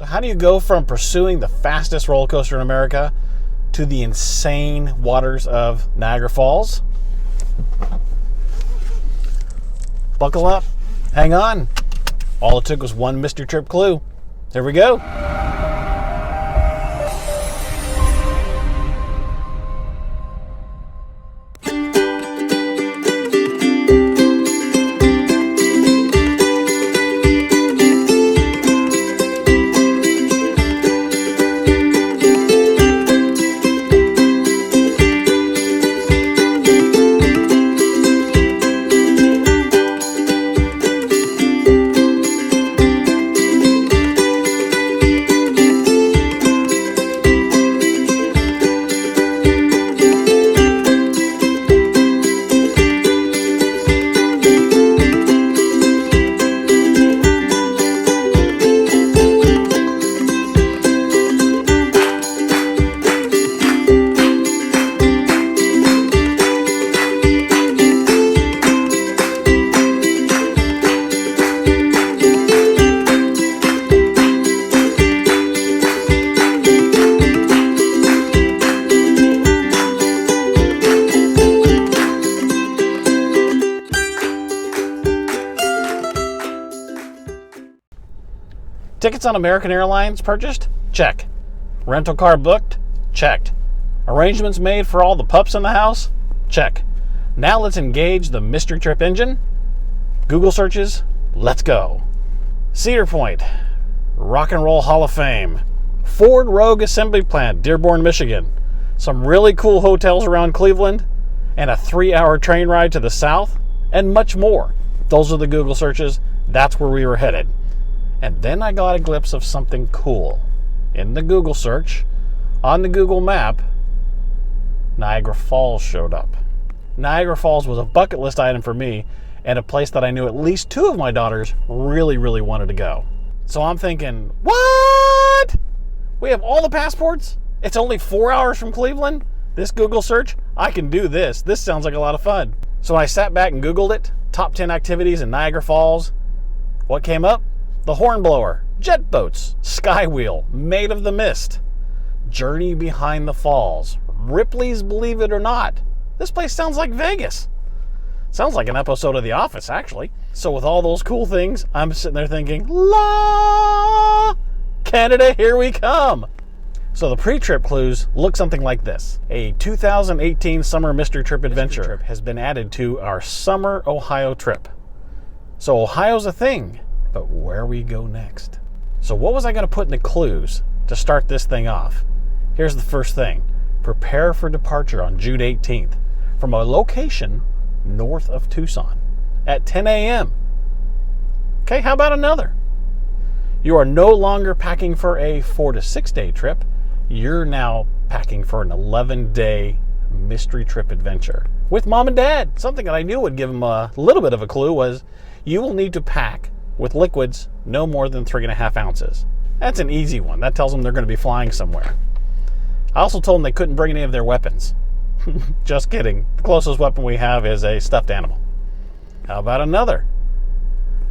So how do you go from pursuing the fastest roller coaster in America to the insane waters of Niagara Falls? Buckle up. Hang on. All it took was one mystery trip clue. Here we go. Tickets on American Airlines purchased? Check. Rental car booked? Checked. Arrangements made for all the pups in the house? Check. Now let's engage the mystery trip engine. Google searches, let's go. Cedar Point, Rock and Roll Hall of Fame, Ford Rogue Assembly Plant, Dearborn, Michigan, some really cool hotels around Cleveland, and a 3-hour train ride to the south, and much more. Those are the Google searches. That's where we were headed. And then I got a glimpse of something cool. In the Google search, on the Google map, Niagara Falls showed up. Niagara Falls was a bucket list item for me and a place that I knew at least 2 of my daughters really, really wanted to go. So I'm thinking, what? We have all the passports? It's only 4 hours from Cleveland? This Google search? I can do this. This sounds like a lot of fun. So I sat back and Googled it. Top 10 activities in Niagara Falls. What came up? The Hornblower, jet boats, Skywheel, Maid of the Mist, Journey Behind the Falls, Ripley's Believe It or Not. This place sounds like Vegas. Sounds like an episode of The Office, actually. So with all those cool things, I'm sitting there thinking, la, Canada, here we come. So the pre-trip clues look something like this. A 2018 summer mystery trip adventure has been added to our summer Ohio trip. So Ohio's a thing. But where we go next? So what was I going to put in the clues to start this thing off? Here's the first thing. Prepare for departure on June 18th from a location north of Tucson at 10 a.m. Okay, how about another? You are no longer packing for a 4 to 6 day trip. You're now packing for an 11-day mystery trip adventure with mom and dad. Something that I knew would give them a little bit of a clue was you will need to pack with liquids no more than 3.5 ounces. That's an easy one. That tells them they're going to be flying somewhere. I also told them they couldn't bring any of their weapons. Just kidding. The closest weapon we have is a stuffed animal. How about another?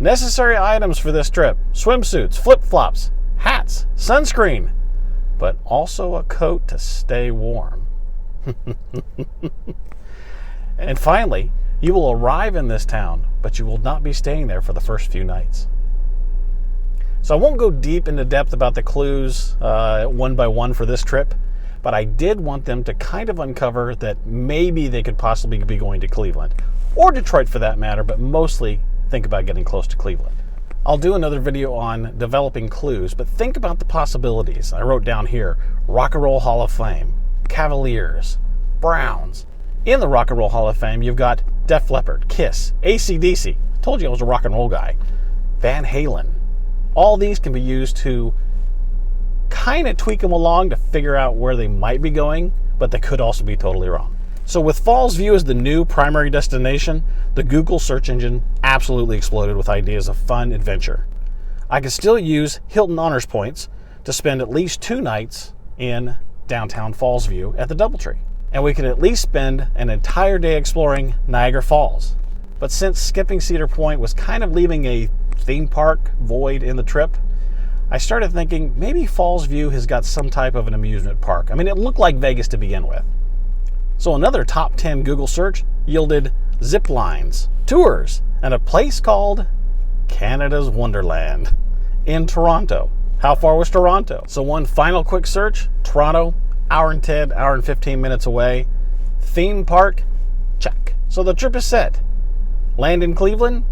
Necessary items for this trip. Swimsuits, flip-flops, hats, sunscreen, but also a coat to stay warm. And finally, you will arrive in this town, but you will not be staying there for the first few nights. So I won't go deep into depth about the clues one by one for this trip, but I did want them to kind of uncover that maybe they could possibly be going to Cleveland, or Detroit for that matter, but mostly think about getting close to Cleveland. I'll do another video on developing clues, but think about the possibilities. I wrote down here, Rock and Roll Hall of Fame, Cavaliers, Browns. In the Rock and Roll Hall of Fame, you've got Def Leppard, Kiss, AC/DC. Told you I was a rock and roll guy. Van Halen. All these can be used to kind of tweak them along to figure out where they might be going, but they could also be totally wrong. So with Falls View as the new primary destination, the Google search engine absolutely exploded with ideas of fun adventure. I could still use Hilton Honors Points to spend at least 2 nights in downtown Falls View at the DoubleTree. And we could at least spend an entire day exploring Niagara Falls. But since skipping Cedar Point was kind of leaving a theme park void in the trip, I started thinking maybe Falls View has got some type of an amusement park. I mean, it looked like Vegas to begin with. So another top 10 Google search yielded zip lines, tours, and a place called Canada's Wonderland in Toronto. How far was Toronto? So one final quick search, Toronto, hour and 10, hour and 15 minutes away. Theme park, check. So the trip is set. Land in Cleveland,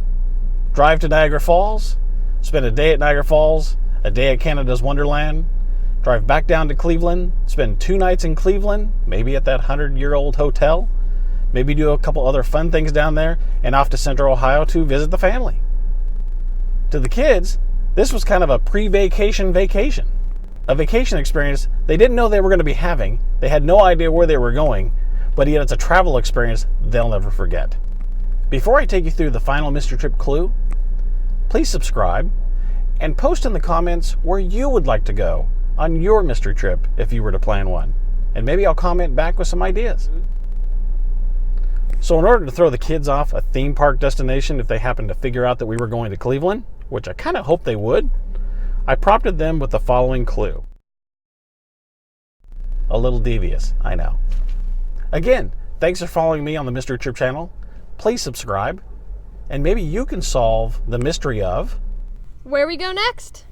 drive to Niagara Falls, spend a day at Niagara Falls, a day at Canada's Wonderland, drive back down to Cleveland, spend 2 nights in Cleveland, maybe at that 100-year-old hotel, maybe do a couple other fun things down there, and off to Central Ohio to visit the family. To the kids, this was kind of a pre-vacation vacation. A vacation experience they didn't know they were going to be having. They had no idea where they were going, but yet it's a travel experience they'll never forget. Before I take you through the final mystery trip clue, please subscribe and post in the comments where you would like to go on your mystery trip if you were to plan one. And maybe I'll comment back with some ideas. So in order to throw the kids off a theme park destination if they happen to figure out that we were going to Cleveland, which I kind of hoped they would, I prompted them with the following clue. A little devious, I know. Again, thanks for following me on the Mystery Trip channel. Please subscribe, and maybe you can solve the mystery of where we go next.